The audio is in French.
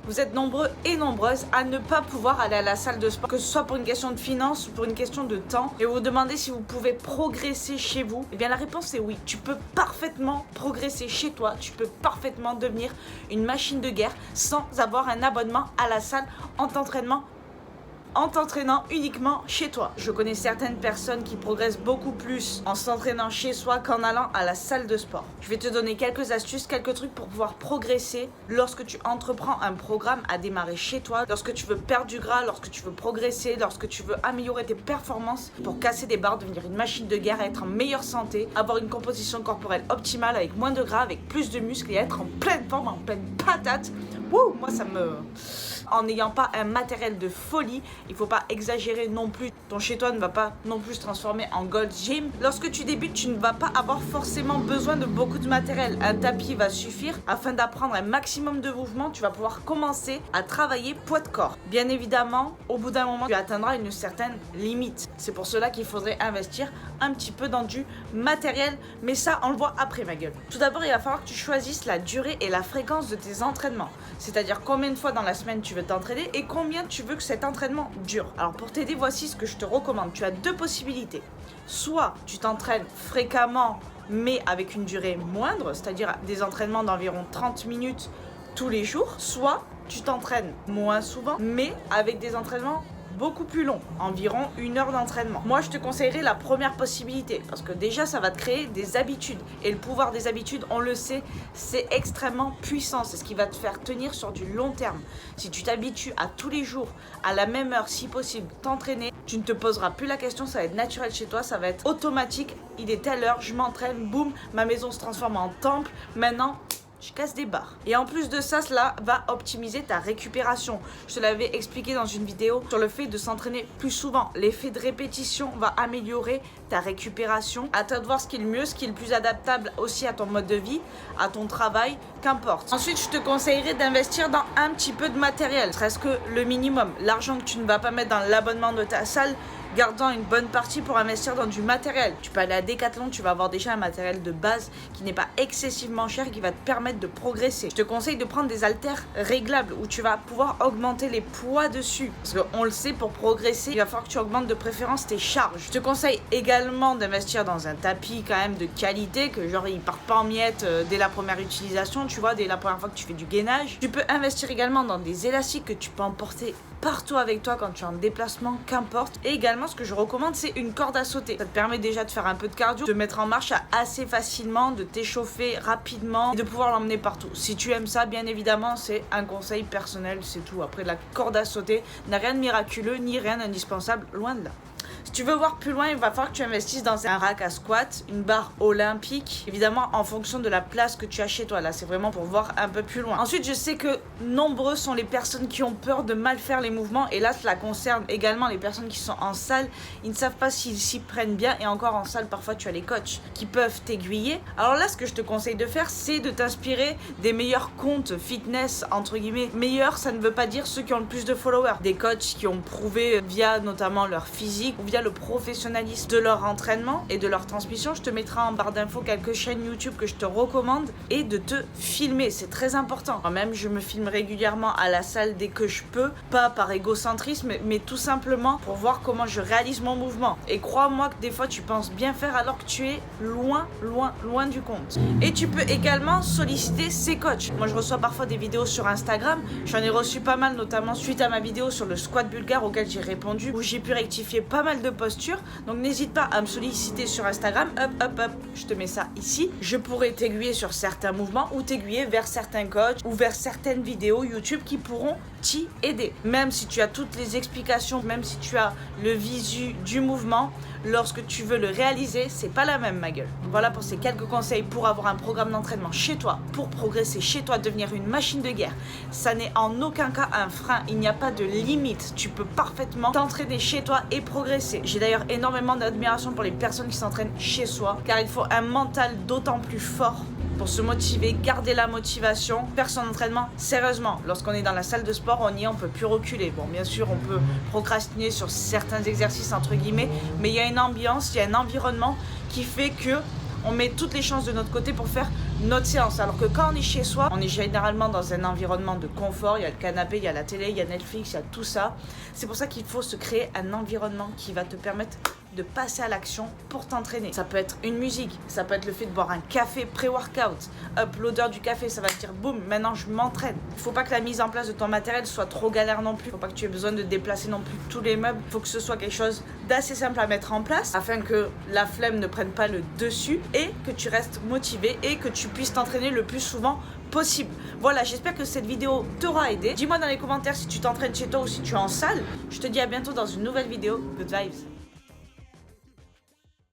Vous êtes nombreux et nombreuses à ne pas pouvoir aller à la salle de sport, que ce soit pour une question de finances ou pour une question de temps, et vous vous demandez si vous pouvez progresser chez vous. Eh bien la réponse est oui, tu peux parfaitement progresser chez toi, tu peux parfaitement devenir une machine de guerre sans avoir un abonnement à la salle en t'entraînant uniquement chez toi. Je connais certaines personnes qui progressent beaucoup plus en s'entraînant chez soi qu'en allant à la salle de sport. Je vais te donner quelques astuces, quelques trucs pour pouvoir progresser lorsque tu entreprends un programme à démarrer chez toi, lorsque tu veux perdre du gras, lorsque tu veux progresser, lorsque tu veux améliorer tes performances pour casser des barres, devenir une machine de guerre, être en meilleure santé, avoir une composition corporelle optimale avec moins de gras, avec plus de muscles et être en pleine forme, en pleine patate. Wouh, moi ça me... En n'ayant pas un matériel de folie, il faut pas exagérer non plus. Ton chez toi ne va pas non plus se transformer en Gold Gym. Lorsque tu débutes, tu ne vas pas avoir forcément besoin de beaucoup de matériel. Un tapis va suffire. Afin d'apprendre un maximum de mouvements, tu vas pouvoir commencer à travailler poids de corps. Bien évidemment, au bout d'un moment, tu atteindras une certaine limite. C'est pour cela qu'il faudrait investir un petit peu dans du matériel. Mais ça, on le voit après, ma gueule. Tout d'abord, il va falloir que tu choisisses la durée et la fréquence de tes entraînements. C'est-à-dire combien de fois dans la semaine tu veux t'entraîner et combien tu veux que cet entraînement dure. Alors pour t'aider, voici ce que je te recommande. Tu as deux possibilités. Soit tu t'entraînes fréquemment mais avec une durée moindre, c'est-à-dire des entraînements d'environ 30 minutes tous les jours. Soit tu t'entraînes moins souvent mais avec des entraînements beaucoup plus long, environ 1 heure d'entraînement. Moi, je te conseillerais la première possibilité parce que déjà, ça va te créer des habitudes. Et le pouvoir des habitudes, on le sait, c'est extrêmement puissant. C'est ce qui va te faire tenir sur du long terme. Si tu t'habitues à tous les jours, à la même heure, si possible, t'entraîner, tu ne te poseras plus la question, ça va être naturel chez toi, ça va être automatique. Il est telle heure, je m'entraîne, boum, ma maison se transforme en temple. Maintenant, je casse des barres. Et en plus de ça, cela va optimiser ta récupération. Je te l'avais expliqué dans une vidéo sur le fait de s'entraîner plus souvent. L'effet de répétition va améliorer ta récupération. À toi de voir ce qui est le mieux, ce qui est le plus adaptable aussi à ton mode de vie, à ton travail, qu'importe. Ensuite, je te conseillerais d'investir dans un petit peu de matériel, serait-ce que le minimum. L'argent que tu ne vas pas mettre dans l'abonnement de ta salle, gardant une bonne partie pour investir dans du matériel. Tu peux aller à Decathlon, tu vas avoir déjà un matériel de base qui n'est pas excessivement cher, qui va te permettre de progresser. Je te conseille de prendre des haltères réglables où tu vas pouvoir augmenter les poids dessus. Parce qu'on le sait, pour progresser, il va falloir que tu augmentes de préférence tes charges. Je te conseille également d'investir dans un tapis quand même de qualité, que genre il part pas en miettes dès la première utilisation, tu vois, dès la première fois que tu fais du gainage. Tu peux investir également dans des élastiques que tu peux emporter partout avec toi quand tu es en déplacement, qu'importe. Et également, ce que je recommande, c'est une corde à sauter. Ça te permet déjà de faire un peu de cardio, de te mettre en marche assez facilement, de t'échauffer rapidement et de pouvoir l'emmener partout. Si tu aimes ça, bien évidemment, c'est un conseil personnel, c'est tout. Après, la corde à sauter n'a rien de miraculeux ni rien d'indispensable, loin de là. Si tu veux voir plus loin, il va falloir que tu investisses dans un rack à squat, une barre olympique, évidemment en fonction de la place que tu as chez toi. Là, c'est vraiment pour voir un peu plus loin. Ensuite, je sais que nombreux sont les personnes qui ont peur de mal faire les mouvements. Et là, cela concerne également les personnes qui sont en salle. Ils ne savent pas s'ils s'y prennent bien. Et encore en salle, parfois, tu as les coachs qui peuvent t'aiguiller. Alors là, ce que je te conseille de faire, c'est de t'inspirer des meilleurs comptes fitness, entre guillemets. Meilleurs, ça ne veut pas dire ceux qui ont le plus de followers. Des coachs qui ont prouvé via notamment leur physique ou via le professionnalisme de leur entraînement et de leur transmission. Je te mettrai en barre d'infos quelques chaînes YouTube que je te recommande et de te filmer, c'est très important. Moi-même, je me filme régulièrement à la salle dès que je peux, pas par égocentrisme, mais tout simplement pour voir comment je réalise mon mouvement. Et crois-moi que des fois, tu penses bien faire alors que tu es loin du compte. Et tu peux également solliciter ces coachs. Moi, je reçois parfois des vidéos sur Instagram. J'en ai reçu pas mal, notamment suite à ma vidéo sur le squat bulgare auquel j'ai répondu, où j'ai pu rectifier pas mal de posture. Donc n'hésite pas à me solliciter sur Instagram. Hop, je te mets ça ici. Je pourrais t'aiguiller sur certains mouvements ou t'aiguiller vers certains coachs ou vers certaines vidéos YouTube qui pourront t'y aider. Même si tu as toutes les explications, même si tu as le visu du mouvement, lorsque tu veux le réaliser, c'est pas la même, ma gueule. Voilà pour ces quelques conseils pour avoir un programme d'entraînement chez toi, pour progresser chez toi, devenir une machine de guerre. Ça n'est en aucun cas un frein, il n'y a pas de limite. Tu peux parfaitement t'entraîner chez toi et progresser. J'ai d'ailleurs énormément d'admiration pour les personnes qui s'entraînent chez soi, car il faut un mental d'autant plus fort pour se motiver, garder la motivation, faire son entraînement sérieusement. Lorsqu'on est dans la salle de sport, on peut plus reculer. Bon, bien sûr, on peut procrastiner sur certains exercices, entre guillemets, mais il y a une ambiance, il y a un environnement qui fait que on met toutes les chances de notre côté pour faire notre séance. Alors que quand on est chez soi, on est généralement dans un environnement de confort, il y a le canapé, il y a la télé, il y a Netflix, il y a tout ça. C'est pour ça qu'il faut se créer un environnement qui va te permettre de passer à l'action pour t'entraîner. Ça peut être une musique, ça peut être le fait de boire un café pré-workout. Hop, l'odeur du café, ça va te dire boum, maintenant je m'entraîne. Il faut pas que la mise en place de ton matériel soit trop galère non plus. Il faut pas que tu aies besoin de déplacer non plus tous les meubles. Il faut que ce soit quelque chose d'assez simple à mettre en place afin que la flemme ne prenne pas le dessus et que tu restes motivé et que tu puisses t'entraîner le plus souvent possible. Voilà, j'espère que cette vidéo t'aura aidé. Dis-moi dans les commentaires si tu t'entraînes chez toi ou si tu es en salle. Je te dis à bientôt dans une nouvelle vidéo. Good vibes.